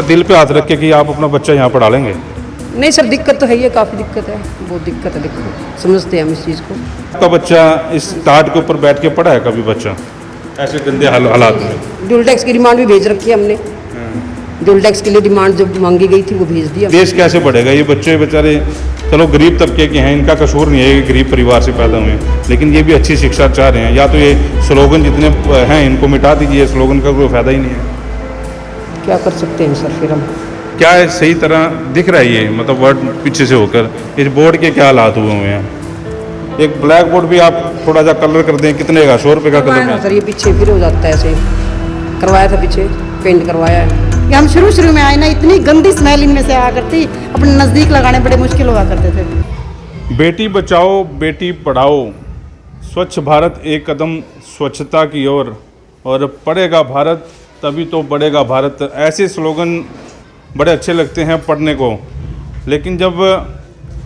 दिल पे हाथ रख के कि आप अपना बच्चा यहाँ पढ़ा लेंगे? नहीं सर, दिक्कत तो है, ये काफ़ी दिक्कत है, बहुत दिक्कत है। देखो, समझते हैं हम इस चीज़ को। आपका बच्चा इस टाट के ऊपर बैठ के पढ़ा है कभी बच्चा ऐसे गंदे हालात में? ड्यूल टैक्स की डिमांड भी भेज रखी है हमने। ड्यूल टैक्स के लिए डिमांड जब मांगी गई थी वो भेज दिया। देश कैसे बढ़ेगा? ये बच्चे बेचारे चलो गरीब तबके के हैं, इनका कसूर नहीं है, ये गरीब परिवार से पैदा हुए हैं, लेकिन ये भी अच्छी शिक्षा चाह रहे हैं। या तो ये स्लोगन जितने हैं इनको मिटा दीजिए, स्लोगन का कोई फ़ायदा ही नहीं है। क्या कर सकते हैं सर फिर हम? क्या है सही तरह दिख रहा है ये, मतलब वर्ड पीछे से होकर इस बोर्ड के क्या हालात हुए हुए हैं? एक ब्लैक बोर्ड भी आप थोड़ा सा कलर कर दें, कितने का? 100 रुपये का करवाया कलर था सर, ये पीछे फिर हो जाता है ऐसे। करवाया था पीछे, पेंट करवाया है। कि हम शुरू में आए ना, इतनी गंदी स्मेल इनमें से आया करती, अपने नज़दीक लगाने बड़े मुश्किल हुआ करते थे। बेटी बचाओ बेटी पढ़ाओ, स्वच्छ भारत एक कदम स्वच्छता की ओर, और पढ़ेगा भारत तभी तो बढ़ेगा भारत। ऐसे स्लोगन बड़े अच्छे लगते हैं पढ़ने को, लेकिन जब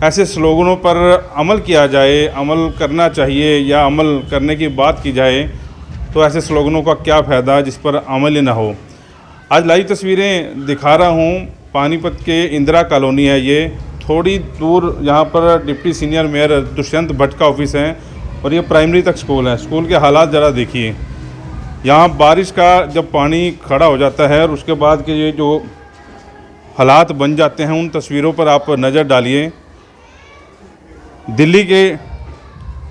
ऐसे स्लोगनों पर अमल किया जाए, अमल करना चाहिए या अमल करने की बात की जाए, तो ऐसे स्लोगनों का क्या फ़ायदा जिस पर अमल ही ना हो। आज लाइव तस्वीरें दिखा रहा हूँ, पानीपत के इंदिरा कॉलोनी है ये, थोड़ी दूर यहाँ पर deputy senior mayor Dushyant Bhatt का ऑफिस है, और ये प्राइमरी तक स्कूल है। स्कूल के हालात ज़रा देखिए। यहाँ बारिश का जब पानी खड़ा हो जाता है और उसके बाद के ये जो हालात बन जाते हैं, उन तस्वीरों पर आप नज़र डालिए। दिल्ली के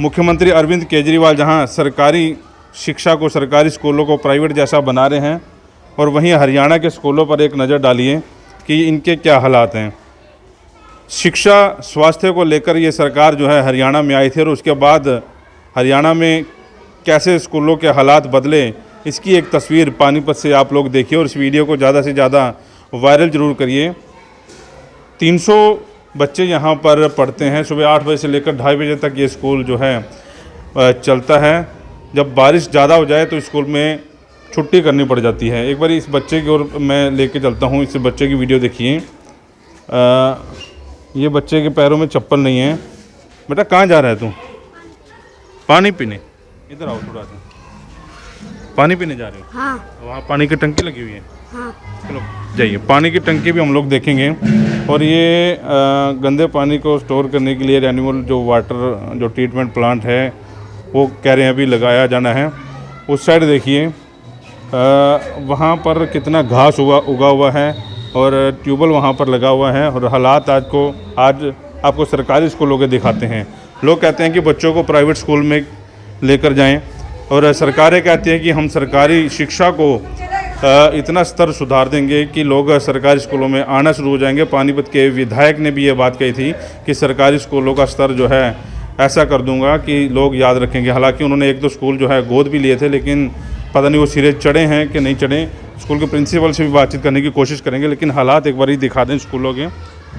मुख्यमंत्री अरविंद केजरीवाल जहाँ सरकारी शिक्षा को, सरकारी स्कूलों को प्राइवेट जैसा बना रहे हैं, और वहीं हरियाणा के स्कूलों पर एक नज़र डालिए कि इनके क्या हालात हैं। शिक्षा स्वास्थ्य को लेकर ये सरकार जो है हरियाणा में आई थी, और उसके बाद हरियाणा में कैसे स्कूलों के हालात बदले, इसकी एक तस्वीर पानीपत से आप लोग देखिए, और इस वीडियो को ज़्यादा से ज़्यादा वायरल ज़रूर करिए। 300 बच्चे यहाँ पर पढ़ते हैं। सुबह 8 बजे से लेकर 2:30 बजे तक ये स्कूल जो है चलता है। जब बारिश ज़्यादा हो जाए तो स्कूल में छुट्टी करनी पड़ जाती है। एक बार इस बच्चे की ओर मैं लेके चलता हूँ, इस बच्चे की वीडियो देखिए। ये बच्चे के पैरों में चप्पल नहीं है। बेटा कहाँ जा रहा है तू? पानी पीने? इधर आओ थोड़ा सा। पानी पीने जा रहे हो? हाँ। वहाँ पानी की टंकी लगी हुई है? हाँ। चलो जाइए, पानी की टंकी भी हम लोग देखेंगे। और ये गंदे पानी को स्टोर करने के लिए एनिमल जो वाटर जो ट्रीटमेंट प्लांट है वो कह रहे हैं अभी लगाया जाना है। उस साइड देखिए, वहाँ पर कितना घास उगा हुआ है, और ट्यूबवेल वहाँ पर लगा हुआ है। और हालात आज आपको सरकारी स्कूलों के दिखाते हैं। लोग कहते हैं कि बच्चों को प्राइवेट स्कूल में लेकर जाएं, और सरकारें कहती हैं कि हम सरकारी शिक्षा को इतना स्तर सुधार देंगे कि लोग सरकारी स्कूलों में आना शुरू हो जाएंगे। पानीपत के विधायक ने भी ये बात कही थी कि सरकारी स्कूलों का स्तर जो है ऐसा कर दूंगा कि लोग याद रखेंगे। हालांकि उन्होंने 1-2 स्कूल जो है गोद भी लिए थे, लेकिन पता नहीं वो सिरे चढ़े हैं कि नहीं चढ़े। स्कूल के प्रिंसिपल से भी बातचीत करने की कोशिश करेंगे, लेकिन हालात एक बार ही दिखा दें स्कूलों के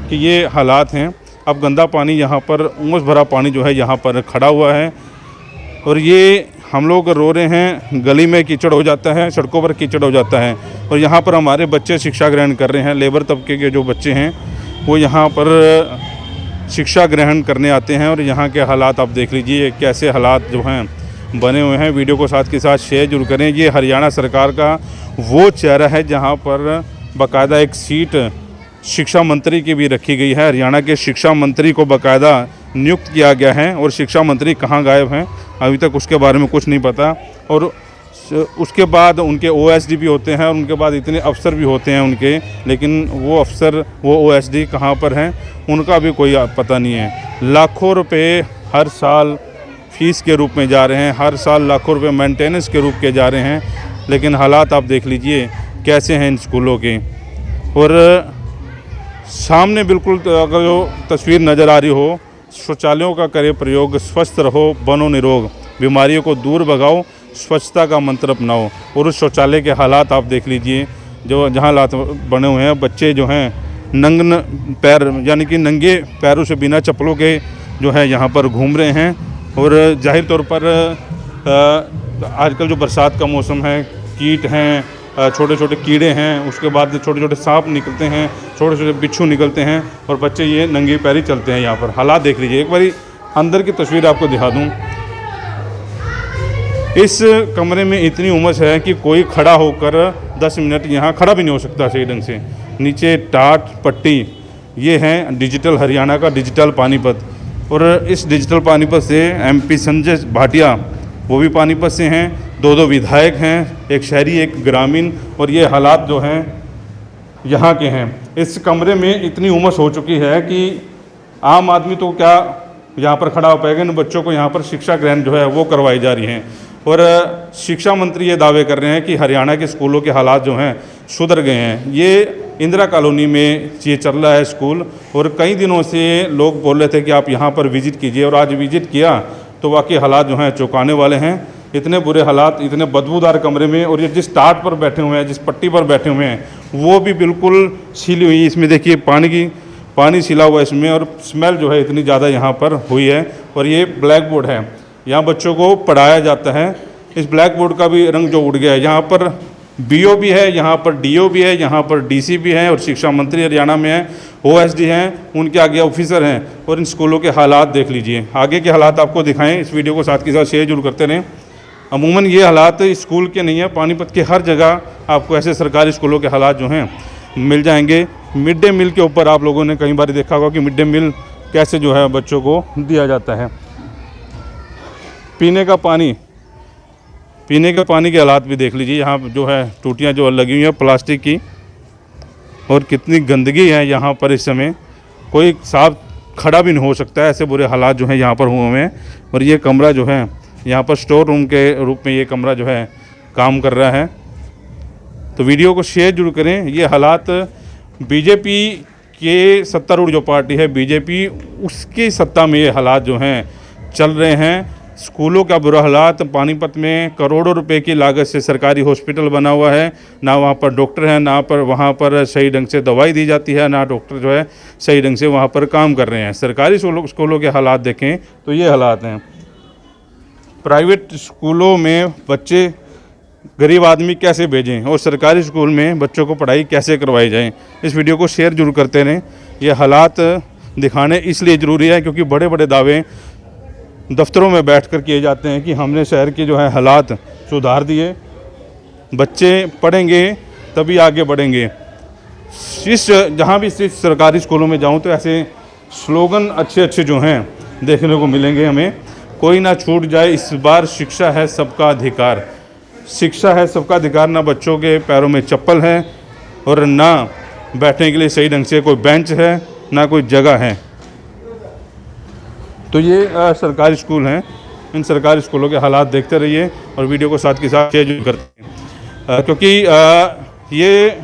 कि ये हालात हैं। अब गंदा पानी यहाँ पर, उमस भरा पानी जो है यहाँ पर खड़ा हुआ है, और ये हम लोग रो रहे हैं। गली में कीचड़ हो जाता है, सड़कों पर कीचड़ हो जाता है, और यहाँ पर हमारे बच्चे शिक्षा ग्रहण कर रहे हैं। लेबर तबके के जो बच्चे हैं वो यहाँ पर शिक्षा ग्रहण करने आते हैं, और यहाँ के हालात आप देख लीजिए कैसे हालात जो हैं बने हुए हैं। वीडियो को साथ के साथ शेयर जरूर करें। ये हरियाणा सरकार का वो चेहरा है जहाँ पर बाकायदा एक सीट शिक्षा मंत्री की भी रखी गई है। हरियाणा के शिक्षा मंत्री को बाकायदा नियुक्त किया गया है, और शिक्षा मंत्री कहाँ गायब हैं अभी तक उसके बारे में कुछ नहीं पता। और उसके बाद उनके OSD भी होते हैं, और उनके बाद इतने अफसर भी होते हैं उनके, लेकिन वो अफसर, वो OSD कहाँ पर हैं उनका भी कोई पता नहीं है। लाखों रुपए हर साल फीस के रूप में जा रहे हैं, हर साल लाखों रुपए मेंटेनेंस के रूप के जा रहे हैं, लेकिन हालात आप देख लीजिए कैसे हैं इन स्कूलों के। और सामने बिल्कुल अगर जो तस्वीर नज़र आ रही हो, शौचालयों का करे प्रयोग, स्वस्थ रहो बनो निरोग, बीमारियों को दूर भगाओ, स्वच्छता का मंत्र अपनाओ। और उस शौचालय के हालात आप देख लीजिए जो जहाँ हालात बने हुए हैं। बच्चे जो हैं नंगन पैर, यानी कि नंगे पैरों से बिना चप्पलों के जो है यहाँ पर घूम रहे हैं। और जाहिर तौर पर आजकल जो बरसात का मौसम है, कीट हैं, छोटे छोटे कीड़े हैं, उसके बाद छोटे छोटे सांप निकलते हैं, छोटे छोटे बिच्छू निकलते हैं, और बच्चे ये नंगे पैर ही चलते हैं यहाँ पर। हालात देख लीजिए। एक बारी अंदर की तस्वीर आपको दिखा दूँ। इस कमरे में इतनी उमस है कि कोई खड़ा होकर 10 मिनट यहाँ खड़ा भी नहीं हो सकता सही ढंग से। नीचे टाट पट्टी, ये हैं डिजिटल हरियाणा का डिजिटल पानीपत। और इस डिजिटल पानीपत से MP संजय भाटिया वो भी पानीपत से हैं, दो विधायक हैं, एक शहरी एक ग्रामीण। और ये हालात जो हैं यहाँ के हैं। इस कमरे में इतनी उमस हो चुकी है कि आम आदमी तो क्या यहाँ पर खड़ा हो पाएगा, इन बच्चों को यहाँ पर शिक्षा ग्रहण जो है वो करवाई जा रही हैं। और शिक्षा मंत्री ये दावे कर रहे हैं कि हरियाणा के स्कूलों के हालात जो हैं सुधर गए हैं। ये इंदिरा कॉलोनी में ये चल रहा है स्कूल, और कई दिनों से लोग बोल रहे थे कि आप यहाँ पर विज़िट कीजिए, और आज विज़िट किया तो वाकई हालात जो हैं चौंकाने वाले हैं। इतने बुरे हालात, इतने बदबूदार कमरे में, और ये जिस टाट पर बैठे हुए हैं, जिस पट्टी पर बैठे हुए हैं, वो भी बिल्कुल सीली हुई। इसमें देखिए पानी सिला हुआ इसमें, और स्मेल जो है इतनी ज़्यादा यहाँ पर हुई है। और ये ब्लैक बोर्ड है, यहाँ बच्चों को पढ़ाया जाता है। इस ब्लैक बोर्ड का भी रंग जो उड़ गया है। यहाँ पर BO भी है, यहाँ पर DO भी है, यहाँ पर DC भी है, और शिक्षा मंत्री हरियाणा में है, OSD हैं, उनके आगे ऑफिसर हैं। और इन स्कूलों के हालात देख लीजिए। आगे के हालात आपको दिखाएं, इस वीडियो को साथ के साथ शेयर जरूर करते रहें। अमूमन ये हालात स्कूल के नहीं है, पानीपत के हर जगह आपको ऐसे सरकारी स्कूलों के हालात जो हैं मिल जाएंगे। मिड डे मील के ऊपर आप लोगों ने कई बार देखा होगा कि मिड डे मील कैसे जो है बच्चों को दिया जाता है। पीने के पानी के हालात भी देख लीजिए। यहाँ जो है टूटियाँ जो लगी हुई हैं प्लास्टिक की, और कितनी गंदगी है यहाँ पर। इस समय कोई साफ खड़ा भी नहीं हो सकता है, ऐसे बुरे हालात जो हैं यहाँ पर हुए हैं। और ये कमरा जो है यहाँ पर स्टोर रूम के रूप में ये कमरा जो है काम कर रहा है। तो वीडियो को शेयर जरूर करें। ये हालात BJP के सत्तारूढ़ जो पार्टी है BJP, उसकी सत्ता में ये हालात जो हैं चल रहे हैं। स्कूलों का बुरा हालात। पानीपत में करोड़ों रुपए की लागत से सरकारी हॉस्पिटल बना हुआ है, ना वहाँ पर डॉक्टर हैं, ना पर वहाँ पर सही ढंग से दवाई दी जाती है, ना डॉक्टर जो है सही ढंग से वहाँ पर काम कर रहे हैं। सरकारी स्कूलों के हालात देखें तो ये हालात हैं। प्राइवेट स्कूलों में बच्चे गरीब आदमी कैसे भेजें, और सरकारी स्कूल में बच्चों को पढ़ाई कैसे करवाई जाए। इस वीडियो को शेयर जरूर करते रहें। ये हालात दिखाने इसलिए ज़रूरी है क्योंकि बड़े बड़े दावे दफ्तरों में बैठकर किए जाते हैं कि हमने शहर के जो है हालात सुधार दिए, बच्चे पढ़ेंगे तभी आगे बढ़ेंगे। जहाँ भी सरकारी स्कूलों में जाऊँ तो ऐसे स्लोगन अच्छे जो हैं देखने को मिलेंगे हमें। कोई ना छूट जाए इस बार, शिक्षा है सबका अधिकार। शिक्षा है सबका अधिकार। ना बच्चों के पैरों में चप्पल है, और ना बैठने के लिए सही ढंग से कोई बेंच है, ना कोई जगह है। तो ये सरकारी स्कूल हैं। इन सरकारी स्कूलों के हालात देखते रहिए, और वीडियो को साथ के साथ शेयर करते हैं, क्योंकि ये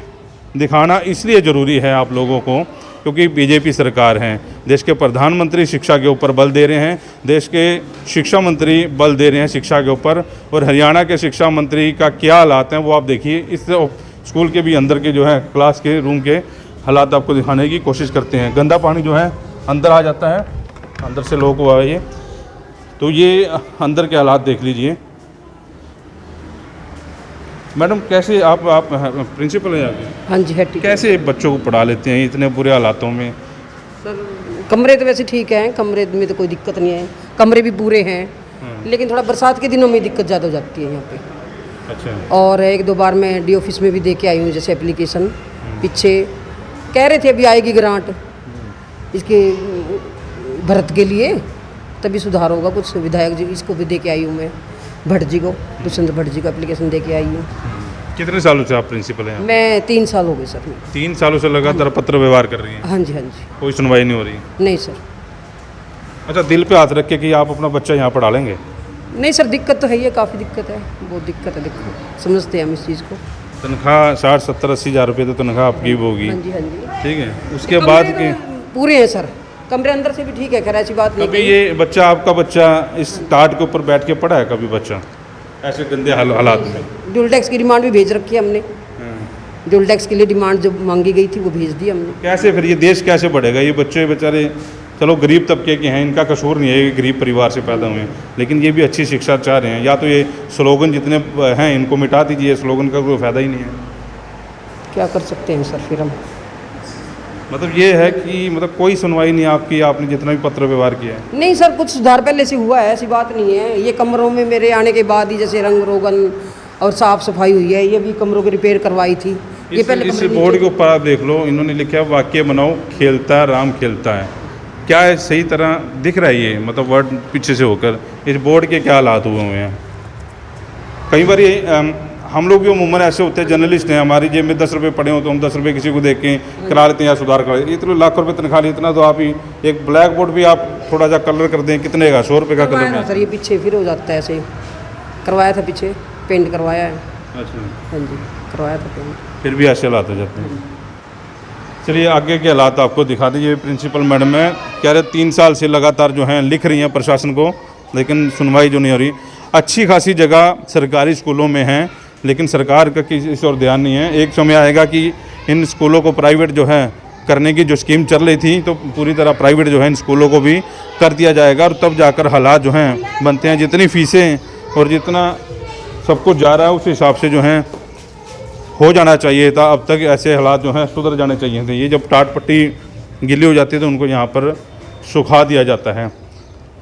दिखाना इसलिए ज़रूरी है आप लोगों को क्योंकि BJP सरकार है। देश के प्रधानमंत्री शिक्षा के ऊपर बल दे रहे हैं, देश के शिक्षा मंत्री बल दे रहे हैं शिक्षा के ऊपर। और हरियाणा के शिक्षा मंत्री का क्या हालात हैं वो आप देखिए। इस स्कूल के भी अंदर के जो है क्लास के रूम के हालात आपको दिखाने की कोशिश करते हैं। गंदा पानी जो है अंदर आ जाता है, अंदर से लोग को आइए। तो ये अंदर के हालात देख लीजिए। मैडम कैसे आप प्रिंसिपल हैं यहाँ के? हाँ जी है ठीक। कैसे बच्चों को पढ़ा लेते हैं इतने बुरे हालातों में? सर कमरे तो वैसे ठीक हैं, कमरे में तो कोई दिक्कत नहीं है, कमरे भी पूरे हैं, लेकिन थोड़ा बरसात के दिनों में दिक्कत ज़्यादा हो जाती है यहाँ पे। अच्छा। और 1-2 बार मैं D ऑफिस में भी दे के आई हूँ, जैसे एप्लीकेशन पीछे कह रहे थे अभी आएगी ग्रांट इसके भरत के लिए, तभी सुधार होगा। कुछ विधायक जी इसको भी दे के आई हूँ मैं, भट्ट जी को, दुष्यंत भट्ट जी को एप्लीकेशन दे के आई हूँ। कितने सालों से आप प्रिंसिपल हैं? मैं 3 साल हो गए सर। 3 सालों से लगातार पत्र व्यवहार कर रही हैं? हाँ जी। कोई सुनवाई नहीं हो रही? नहीं सर। अच्छा, दिल पे हाथ रख के कि आप अपना बच्चा यहाँ पढ़ा लेंगे? नहीं सर, दिक्कत तो है, ये काफ़ी दिक्कत है, बहुत दिक्कत है। देखो समझते हैं हम इस चीज़ को। तनख्वाह 60, 70, 80 हज़ार रुपये तो तनख्वाह आपकी होगी। हाँ जी। ठीक है, उसके बाद के पूरे हैं सर, कमरे अंदर से भी ठीक है, खैर ऐसी बात नहीं। कभी ये बच्चा आपका बच्चा इस टाट के ऊपर बैठ के पढ़ा है कभी बच्चा ऐसे गंदे हालात में? ड्यूल टैक्स की डिमांड भी भेज रखी है हमने। ड्यूल टैक्स के लिए डिमांड जो मांगी गई थी वो भेज दी हमने। कैसे फिर ये देश कैसे बढ़ेगा? ये बच्चे बेचारे चलो गरीब तबके के हैं, इनका कसूर नहीं है, ये गरीब परिवार से पैदा हुए हैं, लेकिन ये भी अच्छी शिक्षा चाह रहे हैं। या तो ये स्लोगन जितने हैं इनको मिटा दीजिए, स्लोगन का कोई फ़ायदा ही नहीं है। क्या कर सकते हैं सर फिर हम? मतलब ये है कि मतलब कोई सुनवाई नहीं आपकी, आपने जितना भी पत्र व्यवहार किया है? नहीं सर, कुछ सुधार पहले से हुआ है, ऐसी बात नहीं है। ये कमरों में मेरे आने के बाद ही जैसे रंग रोगन और साफ़ सफाई हुई है, ये भी कमरों की रिपेयर करवाई थी, ये पहले इस कमरे बोर्ड नीचे- के ऊपर आप देख लो, इन्होंने लिखा है वाक्य बनाओ, खेलता राम खेलता है। क्या है, सही तरह दिख रहा है ये, मतलब वर्ड पीछे से होकर इस बोर्ड के क्या हालात हुए हुए हैं। कई बार ये हम लोग भी अमूमन ऐसे होते हैं, जर्नलिस्ट हैं, हमारी जेब में 10 रुपये पड़े हो तो हम 10 रुपये किसी को देख के करा लेते हैं या सुधार करा लेते हैं। इतने लाखों रुपये तनख्वाह ली, इतना तो आप ही एक ब्लैक बोर्ड भी आप थोड़ा सा कलर कर दें, कितने का 100 रुपये का करवाया कलर था में। सर, ये पीछे फिर हो जाता है ऐसे ही। करवाया था पीछे, पेंट करवाया है। अच्छा, हाँ जी, करवाया था पेंट। फिर भी ऐसे हालात हो जाते हैं। चलिए आगे के हालात आपको दिखा दीजिए। प्रिंसिपल मैडम है, कह रहे 3 साल से लगातार जो हैं लिख रही हैं प्रशासन को, लेकिन सुनवाई जो नहीं हो रही। अच्छी खासी जगह सरकारी स्कूलों में हैं, लेकिन सरकार का किसी इस और ध्यान नहीं है। एक समय आएगा कि इन स्कूलों को प्राइवेट जो है करने की जो स्कीम चल रही थी, तो पूरी तरह प्राइवेट जो है इन स्कूलों को भी कर दिया जाएगा, और तब जाकर हालात जो हैं बनते हैं। जितनी फ़ीसें और जितना सब कुछ जा रहा है उस हिसाब से जो हैं हो जाना चाहिए था। अब तक ऐसे हालात जो हैं सुधर जाने चाहिए थे। ये जब टाट पट्टी गीली हो जाती है तो उनको यहाँ पर सुखा दिया जाता है।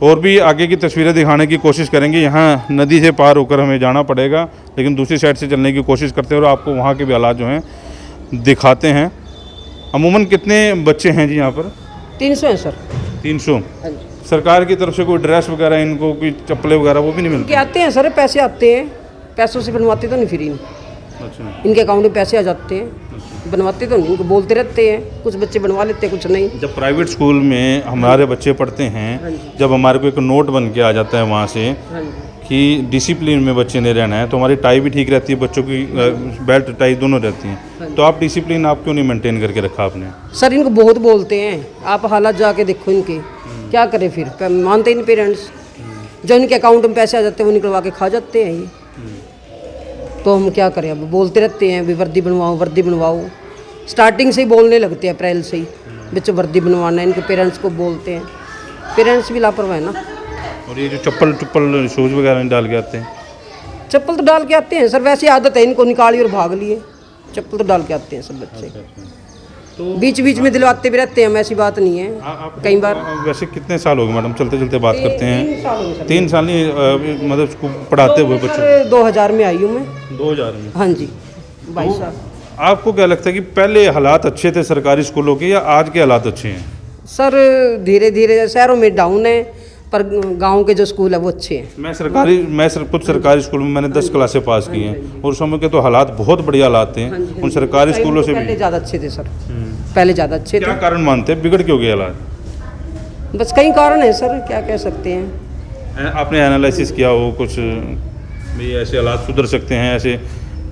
और भी आगे की तस्वीरें दिखाने की कोशिश करेंगे। यहाँ नदी से पार होकर हमें जाना पड़ेगा, लेकिन दूसरी साइड से चलने की कोशिश करते हैं और आपको वहाँ के भी हालात जो हैं दिखाते हैं। अमूमन कितने बच्चे हैं जी यहाँ पर? 300 है सर। 300। हाँ जी। सरकार की तरफ से कोई ड्रेस वगैरह, इनको कोई चप्पलें वगैरह वो भी नहीं इनके मिलती? आते हैं सर, पैसे आते हैं, पैसों से बनवाते तो नहीं फ्री। अच्छा, इनके अकाउंट में पैसे आ जाते हैं, बनवाते तो नहीं, इनको बोलते रहते हैं। कुछ बच्चे बनवा लेते हैं, कुछ नहीं। जब प्राइवेट स्कूल में हमारे बच्चे पढ़ते हाँ हैं, जी। जब हमारे को एक नोट बन के आ जाता है वहाँ से हाँ जी। कि डिसिप्लिन में बच्चे ने रहना है, तो हमारी टाई भी ठीक रहती है, बच्चों की बेल्ट टाई दोनों रहती हैं। तो आप डिसिप्लिन आप क्यों नहीं मेंटेन करके रखा आपने? सर इनको बहुत बोलते हैं, आप हालात जाके देखो इनके, क्या करें फिर, मानते ही नहीं पेरेंट्स। जो इनके अकाउंट में पैसे आ जाते हैं वो निकलवा के खा जाते हैं ये। तो हम क्या करें, अब बोलते रहते हैं भी वर्दी बनवाओ, वर्दी बनवाओ। स्टार्टिंग से ही बोलने लगते हैं, अप्रैल से ही बच्चों वर्दी बनवाना है। इनके पेरेंट्स को बोलते हैं, पेरेंट्स भी लापरवाह है ना। और ये जो चप्पल शूज़ वगैरह नहीं डाल के आते हैं? चप्पल तो डाल के आते हैं सर, वैसी आदत है इनको, निकाली और भाग लिए। चप्पल तो डाल के आते हैं सब बच्चे, तो बीच बीच में दिलवाते भी रहते हैं, ऐसी बात नहीं है। कई बार वैसे कितने साल हो गए मैडम चलते चलते बात करते हैं? 3 साल हो गए सर। 3 साल नहीं, मतलब स्कूल पढ़ाते हुए बच्चों सर 2000 में आई हूँ मैं। 2000 में। हाँ जी, 22 साल। आपको क्या लगता है कि पहले हालात अच्छे थे सरकारी स्कूलों के, या आज के हालात अच्छे हैं? सर धीरे धीरे शहरों में डाउन है, पर गांव के जो स्कूल है वो अच्छे हैं। मैं खुद सरकारी स्कूल में मैंने 10 क्लासें पास की हैं, और उस समय के तो हालात बहुत बढ़िया हालात थे उन सरकारी स्कूलों से पहले भी। ज़्यादा अच्छे थे सर, पहले ज़्यादा अच्छे क्या थे। कारण मानते हैं बिगड़ क्यों गए हालात? बस कई कारण है सर, क्या कह सकते हैं। आपने एनालिसिस किया हो कुछ भी ऐसे हालात सुधर सकते हैं ऐसे,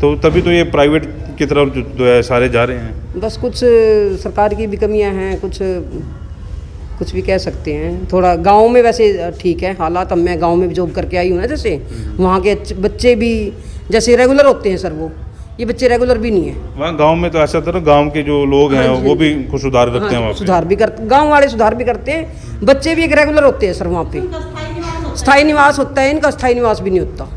तो तभी तो ये प्राइवेट की तरफ जो है सारे जा रहे हैं। बस कुछ सरकार की भी कमियां हैं, कुछ भी कह सकते हैं। थोड़ा गांव में वैसे ठीक है हालात। अब मैं गांव में भी जॉब करके आई हूँ ना, जैसे वहाँ के बच्चे भी जैसे रेगुलर होते हैं सर, ये बच्चे रेगुलर भी नहीं है। वहाँ गांव में तो ऐसा था ना, गांव के जो लोग हैं वो भी कुछ सुधार रखते हैं वहाँ पे। सुधार भी करते, गांव वाले सुधार भी करते हैं। बच्चे भी एक रेगुलर होते हैं सर वहाँ पे। स्थायी निवास होता है, इनका स्थायी निवास भी नहीं होता।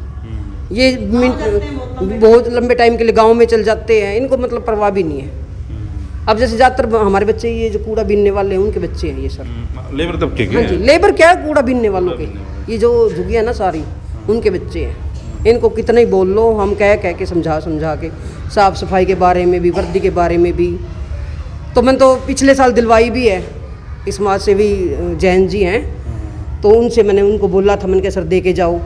ये बहुत लंबे टाइम के लिए गांव में चल जाते हैं, इनको मतलब परवाह भी नहीं है। अब जैसे ज़्यादातर हमारे बच्चे ये जो कूड़ा बीनने वाले हैं उनके बच्चे हैं ये सर। लेबर तबके के हाँ जी, लेबर क्या है, कूड़ा बीनने वालों के, ये जो झुग्गियाँ ना सारी उनके बच्चे हैं। इनको कितना ही बोल लो, हम कह के समझा के, साफ़ सफाई के बारे में भी, वर्दी के बारे में भी। तो मैंने तो पिछले साल दिलवाई भी है, समाज सेवी जैन जी हैं, तो उनसे मैंने उनको बोला था, मैंने कहा सर दे के जाओ।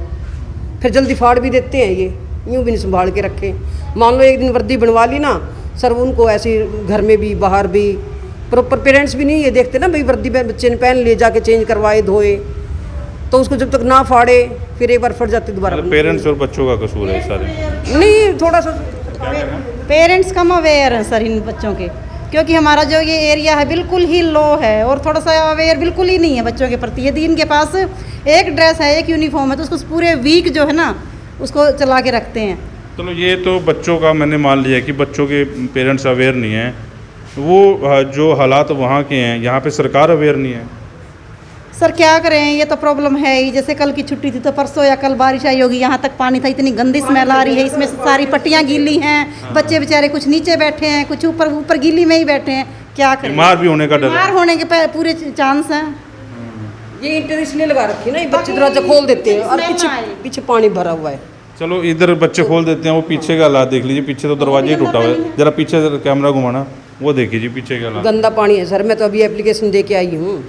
फिर जल्दी फाड़ भी देते हैं ये, यूँ भी नहीं संभाल के रखे। मान लो एक दिन वर्दी बनवा ली ना सर, उनको ऐसे घर में भी बाहर भी प्रॉपर पेरेंट्स भी नहीं ये देखते ना भाई वर्दी बच्चे ने पहन लिए, जाके चेंज करवाए धोए, तो उसको जब तक ना फाड़े फिर एक बार फट जाती दोबारा। पेरेंट्स और बच्चों का कसूर है सारे? नहीं, थोड़ा सा पेरेंट्स कम अवेयर हैं सर इन बच्चों के, क्योंकि हमारा जो ये एरिया है बिल्कुल ही लो है, और थोड़ा सा अवेयर बिल्कुल ही नहीं है बच्चों के प्रति। यदि इनके पास एक ड्रेस है, एक यूनिफॉर्म है, तो उसको पूरे वीक जो है ना उसको चला के रखते हैं। चलो ये तो बच्चों का मैंने मान लिया कि बच्चों के पेरेंट्स अवेयर नहीं हैं, वो जो हालात वहाँ के हैं यहाँ पे सरकार अवेयर नहीं है। सर क्या करें, ये तो प्रॉब्लम है ही। जैसे कल की छुट्टी थी तो परसों या कल बारिश आई होगी, यहाँ तक पानी था, इतनी गंदी स्मेल आ रही है, इसमें से सारी पट्टियाँ गीली हैं, बच्चे बेचारे कुछ नीचे बैठे हैं, कुछ ऊपर गीली में ही बैठे हैं। क्या करें, बीमार भी होने का डर बीमार है। होने के पूरे चांस हैं। ये ईंटें इसलिए लगा रखी है ना, ये बच्चे दरवाजा खोल देते हैं और स्मेल ना आए। पीछे पानी भरा हुआ है, चलो इधर बच्चे खोल देते हैं, वो पीछे का हालात देख लीजिए, पीछे तो दरवाजा ही टूटा हुआ है। जरा पीछे जरा कैमरा घुमाना, वो देखिए जी पीछे का हालात। गंदा पानी है सर, मैं तो अभी एप्लीकेशन दे के आई हूँ।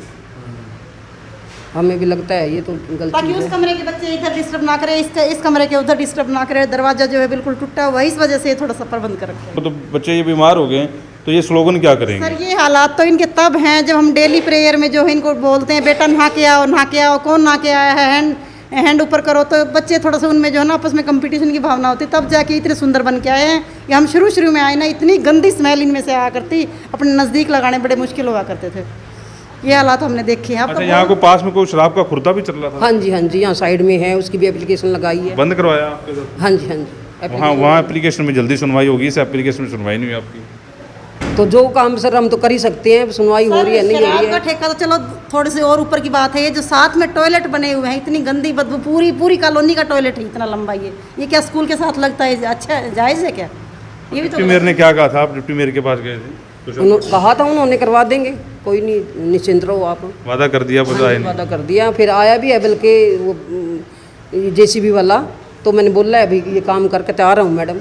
हमें भी लगता है ये तो गलती ताकि उस है। कमरे के बच्चे इधर डिस्टर्ब ना करें, इस कमरे के उधर डिस्टर्ब ना करें। दरवाजा जो है बिल्कुल टूटा हुआ है, इस वजह से थोड़ा सा प्रबंध कर रखें। तो बच्चे ये बीमार हो गए तो ये स्लोगन क्या करेंगे? सर ये हालात तो इनके तब हैं जब हम डेली प्रेयर में जो है इनको बोलते हैं बेटा नहा के आओ, नहा के आओ। कौन नहा के आया है, हैंड ऊपर करो, तो बच्चे थोड़ा सा उनमें जो है ना आपस में कंपटीशन की भावना होती, तब जाके इतने सुंदर बन के आए हैं। ये हम शुरू में आए ना, इतनी गंदी स्मेल इनमें से आया करती, अपने नज़दीक लगाने बड़े मुश्किल हुआ करते थे। ये हालात हमने देखे हैं। अच्छा, यहाँ को पास में कोई शराब का खुर्दा भी चल रहा था? हाँ जी, हाँ जी, यहाँ साइड में है, उसकी भी एप्लीकेशन लगाई है। बंद करवाया आपके साथ? हाँ जी, हाँ जी। वहाँ एप्लीकेशन में जल्दी सुनवाई होगी, इस एप्लीकेशन में सुनवाई नहीं हुई आपकी? तो जो काम सर हम तो कर ही सकते हैं, सुनवाई हो रही है नहीं हो रही शराब का है। ठेका तो चलो थोड़े से और ऊपर की बात है, ये जो साथ में टॉयलेट बने हुए हैं, इतनी गंदी बदबू, पूरी कॉलोनी का टॉयलेट है इतना लंबा। ये क्या स्कूल के साथ लगता है? अच्छा जायज़ है क्या? ये भी तो डिप्टी मेयर ने क्या कहा था? आप डिप्टी मेयर के पास गए थे? कहा था उन्होंने करवा देंगे, कोई नहीं, निश्चिंत रहो आप। वादा कर दिया, पता है नहीं? वादा कर दिया, फिर आया भी है बल्कि वो JCB वाला, तो मैंने बोला है अभी ये काम करके तैयार हूँ मैडम,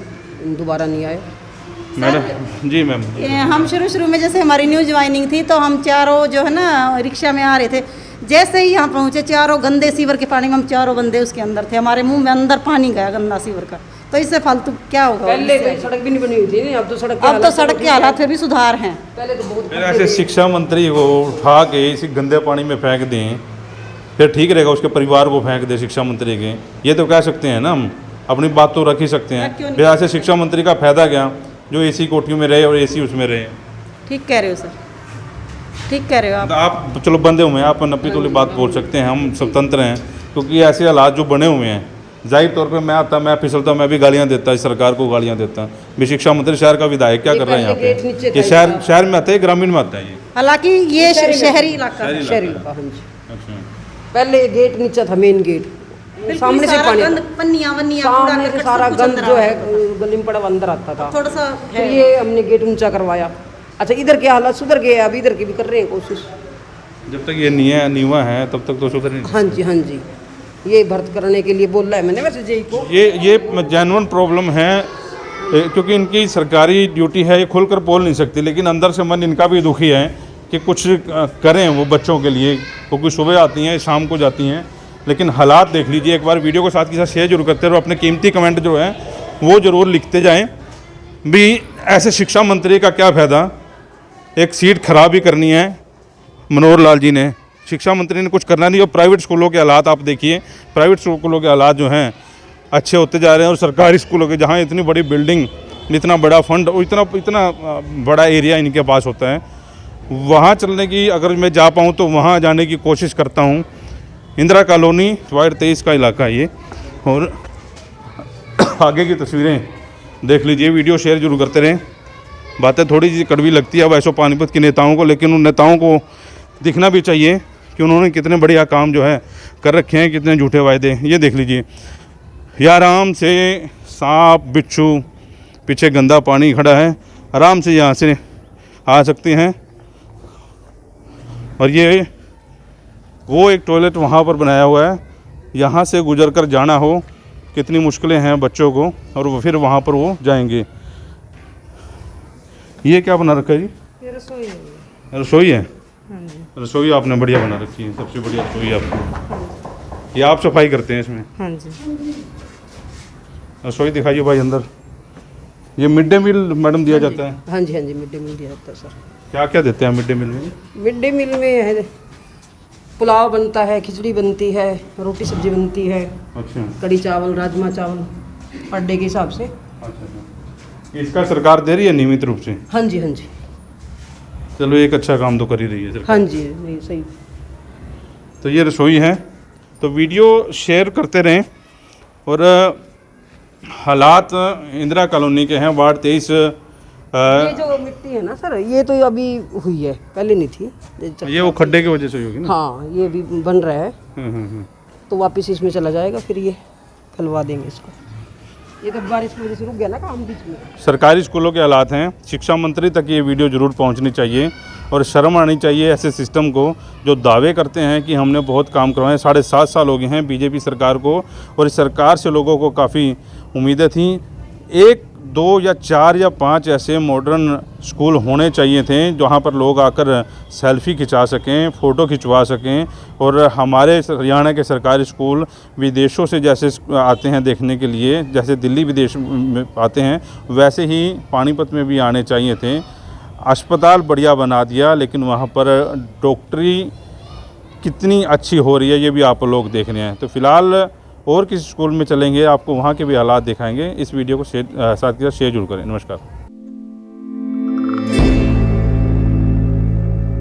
दोबारा नहीं आए। मैडम जी मैम, हम शुरू में जैसे हमारी न्यू ज्वाइनिंग थी तो हम चारों जो है ना रिक्शा में आ रहे थे, जैसे ही यहाँ पहुँचे चारों गंदे सीवर के पानी में, हम चारों बंदे उसके अंदर थे, हमारे मुंह में अंदर पानी गया गंदा सीवर का। तो इससे फालतू क्या होगा? पहले तो सड़क भी नहीं बनी हुई थी, अब तो सड़क के हालात फिर भी सुधार हैं। पहले तो बहुत फिर ऐसे शिक्षा मंत्री को उठा के इसी गंदे पानी में फेंक दें, फिर ठीक रहेगा? उसके परिवार को फेंक दे शिक्षा मंत्री के, ये तो कह सकते हैं ना, हम अपनी बात तो रख ही सकते हैं। फिर ऐसे शिक्षा मंत्री का फायदा क्या जो AC कोठियों में रहे और AC उसमें रहे? ठीक कह रहे हो सर, ठीक कह रहे हो आप चलो बंदे हुए हैं, आप नब्बी तोली बात बोल सकते हैं, हम स्वतंत्र हैं, क्योंकि ऐसे हालात जो बने हुए हैं, जाहिर तौर पे मैं आता, मैं फिसलता, मैं भी गालियां देता, इस सरकार को गालियां देता। भी शिक्षा मंत्री शहर का विधायक क्या कर रहे हैं यहाँ पे? ये शहर में आता है, ग्रामीण में आता है ये? हालांकि ये शहरी इलाका है। शहरी इलाका, हाँ जी। अच्छा, पहले गेट नीचे था, मेन गेट, सामने से पानी, सामने से सारा गंद जो है गली में पड़ा अंदर आता था। थोड़ा सा फिर ये हमने गेट ऊंचा करवाया। अच्छा, इधर के हालात सुधर गए, अभी इधर की भी कर रहे हैं कोशिश। जब तक ये नीवा है तब तक तो सुधर नहीं। हाँ जी, हाँ जी, ये भर्त करने के लिए बोल रहा है मैंने वैसे जेई को। ये जेन्युइन प्रॉब्लम है, क्योंकि इनकी सरकारी ड्यूटी है, ये खुलकर बोल नहीं सकती, लेकिन अंदर से मन इनका भी दुखी है कि कुछ करें वो बच्चों के लिए, क्योंकि सुबह आती हैं शाम को जाती हैं। लेकिन हालात देख लीजिए एक बार, वीडियो को साथ के साथ शेयर जरूर करते रहो, अपने कीमती कमेंट जो है वो ज़रूर लिखते जाएं। भी ऐसे शिक्षा मंत्री का क्या फ़ायदा, एक सीट खराब ही करनी है मनोहर लाल जी ने, शिक्षा मंत्री ने कुछ करना नहीं। और प्राइवेट स्कूलों के हालात आप देखिए, प्राइवेट स्कूलों के हालात जो हैं अच्छे होते जा रहे हैं, और सरकारी स्कूलों के जहाँ इतनी बड़ी बिल्डिंग, इतना बड़ा फंड और इतना बड़ा एरिया इनके पास होता है, वहाँ चलने की अगर मैं जा पाऊँ तो वहाँ जाने की कोशिश करता हूँ। इंदिरा कॉलोनी वार्ड 23 का इलाका है ये, और आगे की तस्वीरें देख लीजिए, वीडियो शेयर जरूर करते रहें। बातें थोड़ी सी कड़वी लगती है वैसे पानीपत के नेताओं को, लेकिन उन नेताओं को दिखना भी चाहिए कि उन्होंने कितने बढ़िया काम जो है कर रखे हैं, कितने झूठे वायदे। ये देख लीजिए, या आराम से सांप बिच्छू, पीछे गंदा पानी खड़ा है, आराम से यहाँ से आ सकते हैं। और ये वो एक टॉयलेट वहाँ पर बनाया हुआ है, यहाँ से गुजर कर जाना हो कितनी मुश्किलें हैं बच्चों को, और वो फिर वहाँ पर वो जाएंगे। ये क्या बना रखा है जी? ये रसोई है। रसोई है? रसोई आपने बढ़िया बना रखी है, सबसे बढ़िया रसोई आपने। ये आप सफाई करते हैं इसमें? हाँ जी। रसोई दिखाइए भाई अंदर। ये मिड डे मील मैडम दिया जाता है? हाँ जी, हाँ जी, मिड डे मील दिया जाता है सर। क्या क्या देते हैं मिड डे मील में? मिड डे मील में है, पुलाव बनता है, खिचड़ी बनती है, रोटी सब्जी बनती है, अच्छा, कड़ी चावल, राजमा चावल, पर डे के हिसाब से। अच्छा, इसका सरकार दे रही है नियमित रूप से? हाँ जी, हाँ जी। चलो एक अच्छा काम तो कर ही रही है सरकार। हाँ जी, नहीं सही। तो ये रसोई है, तो वीडियो शेयर करते रहें। और हालात इंदिरा कॉलोनी के हैं, वार्ड 23। ये जो मिट्टी है ना सर, ये तो अभी हुई है, पहले नहीं थी। ये वो खड्डे की वजह से हुई होगी ना? हाँ, ये भी बन रहा है, तो वापस इसमें चला जाएगा, फिर ये फैलवा देंगे इसको। ये तो बारिश की वजह से रुक गया ना काम बीच में। सरकारी स्कूलों के हालात हैं, शिक्षा मंत्री तक ये वीडियो ज़रूर पहुंचनी चाहिए और शर्म आनी चाहिए ऐसे सिस्टम को जो दावे करते हैं कि हमने बहुत काम करवाए। 7.5 साल हो गए हैं बीजेपी सरकार को और इस सरकार से लोगों को काफ़ी उम्मीदें थी। 1, 2 या 4 या 5 ऐसे मॉडर्न स्कूल होने चाहिए थे जहाँ पर लोग आकर सेल्फी खिंचा सकें, फ़ोटो खिंचवा सकें। और हमारे हरियाणा के सरकारी स्कूल विदेशों से जैसे आते हैं देखने के लिए, जैसे दिल्ली विदेश में आते हैं, वैसे ही पानीपत में भी आने चाहिए थे। अस्पताल बढ़िया बना दिया, लेकिन वहाँ पर डॉक्टरी कितनी अच्छी हो रही है ये भी आप लोग देख रहे हैं। तो फिलहाल और किसी स्कूल में चलेंगे, आपको वहाँ के भी हालात दिखाएंगे। इस वीडियो को साथ के साथ शेयर जरूर करें। नमस्कार।